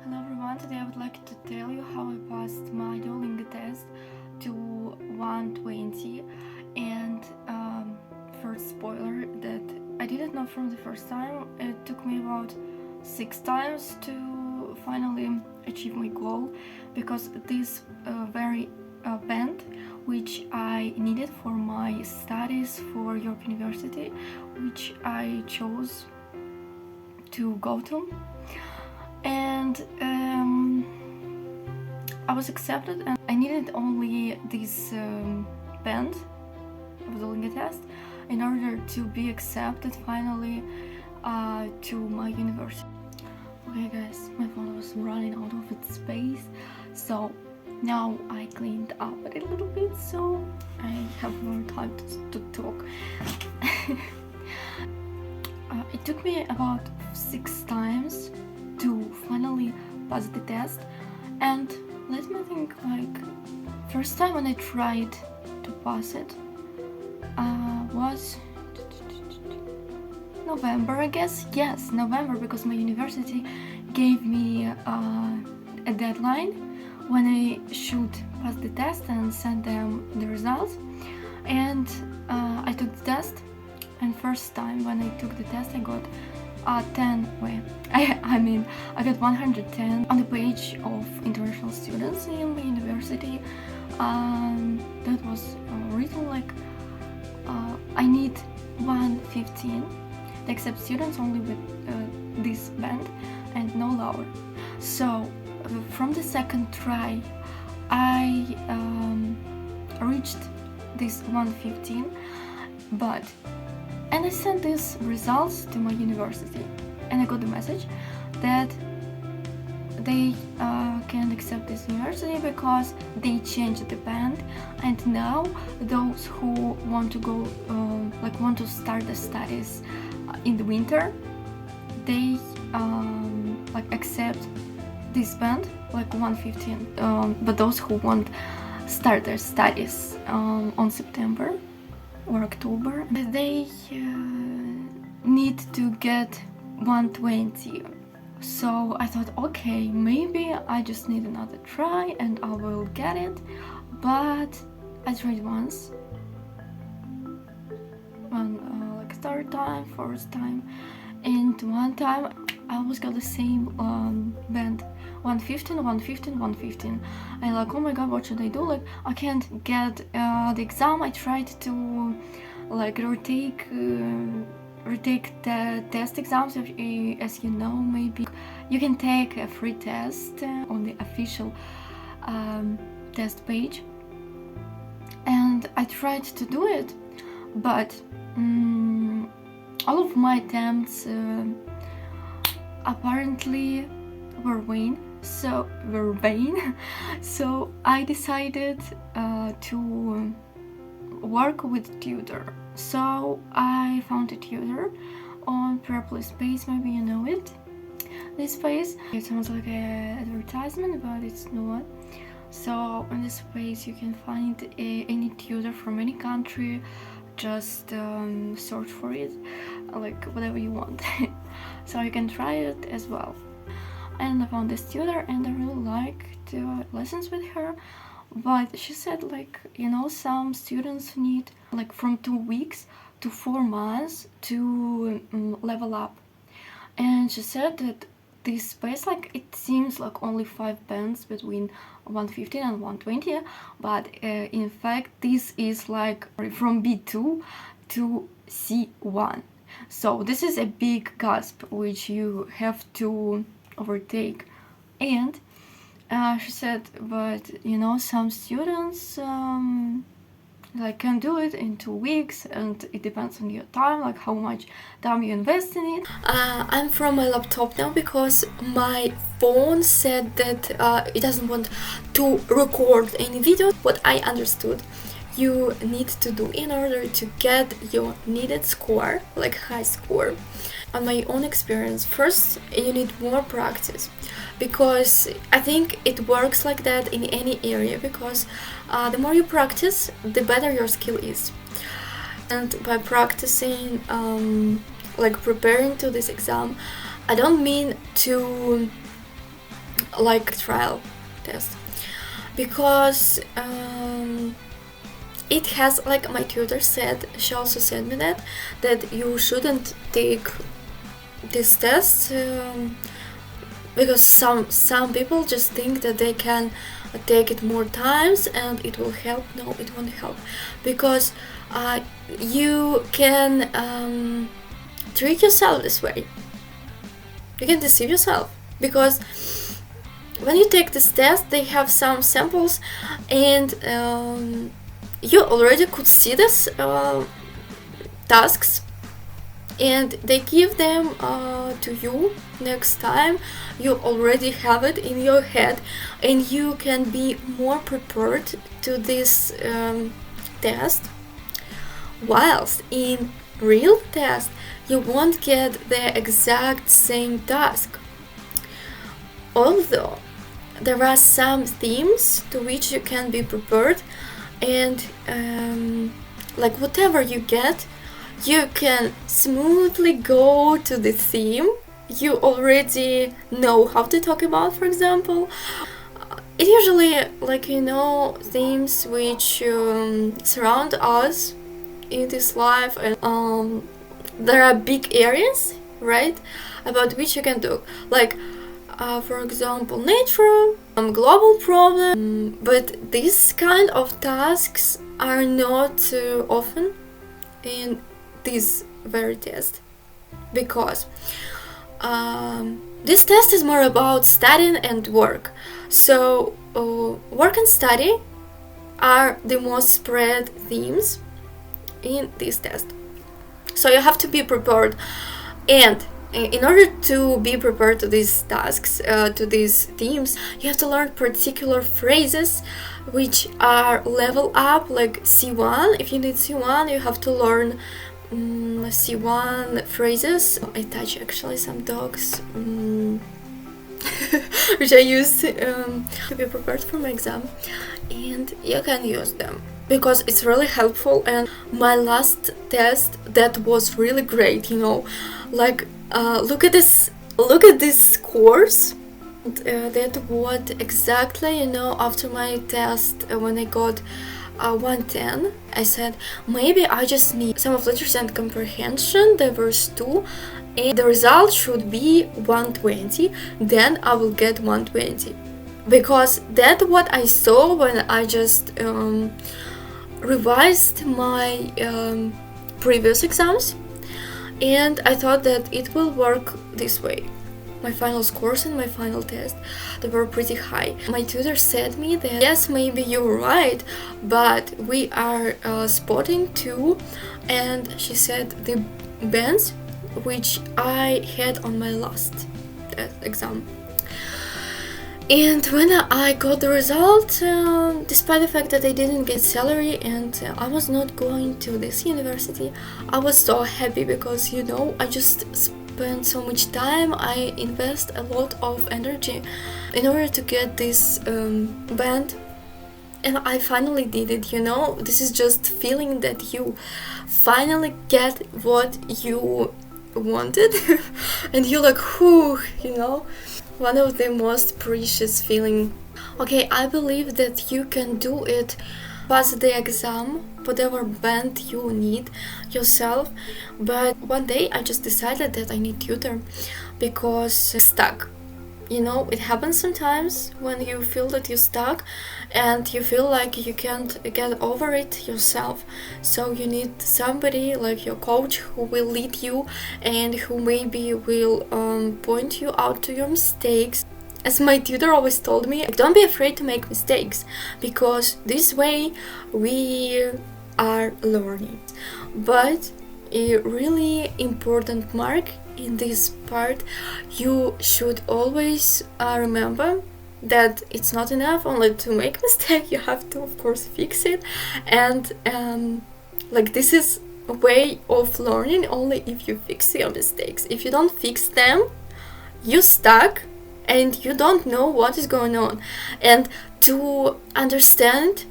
Hello everyone, today I would like to tell you how I passed my Duolingo test to 120, and first spoiler that I didn't know from the first time. It took me about 6 times to finally achieve my goal, because this very band which I needed for my studies for York University, which I chose to go to, and I was accepted, and I needed only this band of the Duolingo test in order to be accepted finally to my university. Okay guys, my phone was running out of its space, so now I cleaned up a little bit, so I have more time to talk. It took me about 6 times to finally pass the test, and let me think, like, first time when I tried to pass it was November, I guess. Yes, November, because my university gave me a deadline when I should pass the test and send them the results, and I took the test, and first time when I took the test I got 10, I got 110 on the page of international students in the university. That was written like I need 115. They accept students only with this band and no lower. So from the second try I reached this 115, and I sent these results to my university, and I got the message that they can't accept this university because they changed the band, and now those who want to go, want to start the studies in the winter, they accept this band, like 115, but those who want start their studies on September or October, they need to get 120. So I thought, okay, maybe I just need another try and I will get it. But I tried once, third time, fourth time, and one time I always got the same band, 115, 115, 115. I'm like, oh my god, what should I do? Like, I can't get the exam. I tried to retake the test exams. As you know, maybe you can take a free test on the official test page, and I tried to do it, but all of my attempts apparently were vain. So I decided to work with tutor. So I found a tutor on Purple Space, maybe you know it. This space, it sounds like an advertisement, but it's not. So in this space you can find any tutor from any country. Just search for it, like whatever you want. So you can try it as well. And I found this tutor, and I really liked lessons with her. But she said, some students need from 2 weeks to 4 months to level up. And she said that this space, it seems like only 5 bands between 115 and 120, but in fact this is from B2 to C1. So this is a big gasp which you have to overtake. And she said, but some students can do it in 2 weeks, and it depends on your time, how much time you invest in it. I'm from my laptop now because my phone said that it doesn't want to record any video. What I understood you need to do in order to get your needed score, high score, on my own experience, first you need more practice, because I think it works like that in any area, because the more you practice, the better your skill is. And by practicing, preparing to this exam, I don't mean to like trial test, because it has, like my tutor said, she also said me that you shouldn't take this test because some people just think that they can take it more times and it will help. No, it won't help, because you can trick yourself this way. You can deceive yourself, because when you take this test, they have some samples, and you already could see this tasks, and they give them to you next time. You already have it in your head, and you can be more prepared to this test, whilst in real test you won't get the exact same task. Although there are some themes to which you can be prepared, and like whatever you get, you can smoothly go to the theme you already know how to talk about. For example, it usually, like, themes which surround us in this life, and there are big areas, right, about which you can talk, like for example, nature, global problem. But these kind of tasks are not often in this very test, because this test is more about studying and work. So work and study are the most spread themes in this test. So you have to be prepared, and in order to be prepared to these tasks, to these themes, you have to learn particular phrases which are level up, like C1. If you need C1, you have to learn C1 phrases. I touch actually some dogs which I used to be prepared for my exam, and you can use them because it's really helpful. And my last test, that was really great, like look at this scores. That what exactly, after my test, when I got 110, I said maybe I just need sum of letters and comprehension, there was 2, and the result should be 120, then I will get 120, because that's what I saw when I just revised my previous exams, and I thought that it will work this way. My final scores and my final test, they were pretty high. My tutor said me that yes, maybe you're right, but we are spotting too, and she said the bands which I had on my last exam. And when I got the result, despite the fact that I didn't get salary and I was not going to this university, I was so happy, because I just spent so much time, I invest a lot of energy in order to get this band, and I finally did it. This is just feeling that you finally get what you wanted and you're like, whew, one of the most precious feeling. Okay, I believe that you can do it, pass the exam, whatever band you need yourself. But one day I just decided that I need tutor, because stuck. It happens sometimes when you feel that you're stuck and you feel like you can't get over it yourself. So you need somebody like your coach who will lead you and who maybe will point you out to your mistakes. As my tutor always told me, don't be afraid to make mistakes, because this way we are learning. But a really important mark in this part, you should always remember that it's not enough only to make mistake. You have to, of course, fix it, and this is a way of learning only if you fix your mistakes. If you don't fix them, you're stuck and you don't know what is going on. And to understand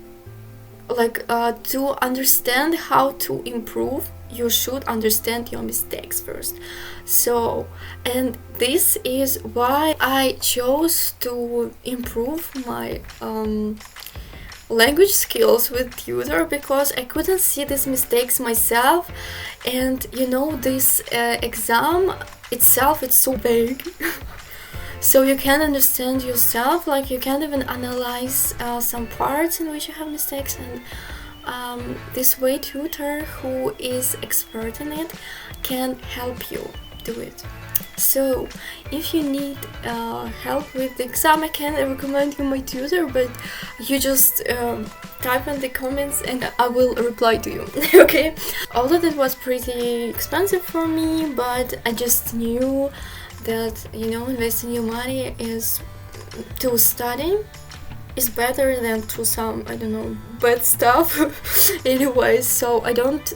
how to improve you should understand your mistakes first. So, and this is why I chose to improve my language skills with tutor, because I couldn't see these mistakes myself. And you know, this exam itself, it's so vague. So you can't understand yourself, like you can't even analyze some parts in which you have mistakes. And this way tutor who is expert in it can help you do it. So if you need help with the exam, I can recommend you my tutor, but you just type in the comments and I will reply to you. Okay, although that was pretty expensive for me, but I just knew that, you know, investing your money is to studying is better than to some, I don't know, bad stuff. Anyways, so I don't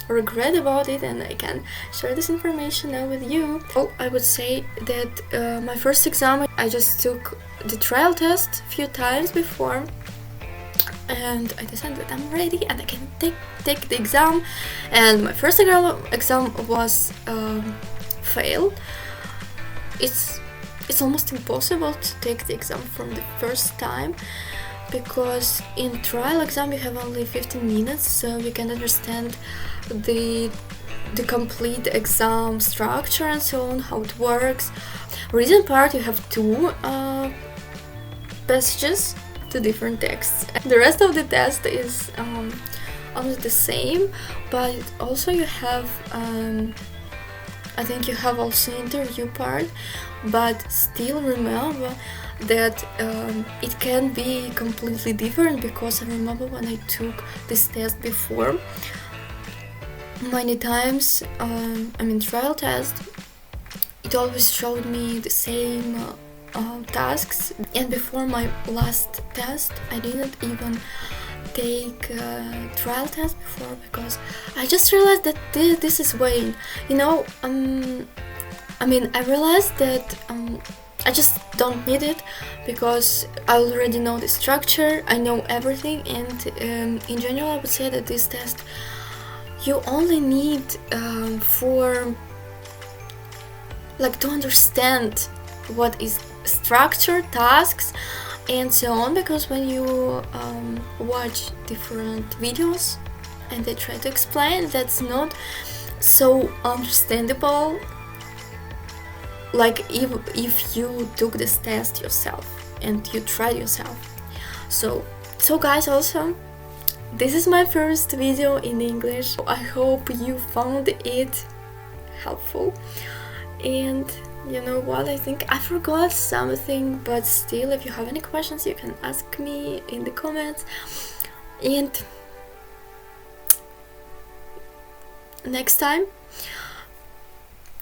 regret about it, and I can share this information now with you. Oh, I would say that my first exam, I just took the trial test a few times before, and I decided that I'm ready and I can take the exam. And my first exam was failed. It's almost impossible to take the exam from the first time, because in trial exam you have only 15 minutes, so you can understand the complete exam structure and so on, how it works. Written part, you have two passages, two different texts. The rest of the test is almost the same, but also you have I think you have also interview part, but still remember that it can be completely different, because I remember when I took this test before, many times, trial test, it always showed me the same tasks, and before my last test I didn't even take a trial test before, because I just realized that this is way, you know, I realized that I just don't need it, because I already know the structure, I know everything. And in general I would say that this test you only need for like to understand what is structure, tasks and so on, because when you watch different videos and they try to explain, that's not so understandable like if you took this test yourself and you tried yourself. So guys, also this is my first video in English. I hope you found it helpful. And you know what, I think I forgot something, but still, if you have any questions you can ask me in the comments. And next time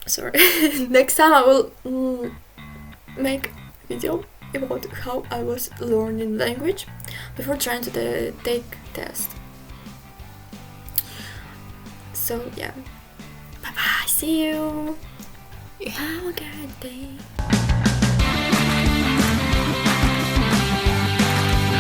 I will make a video about how I was learning language before trying to take test. So yeah, bye bye, see you. You have a good day.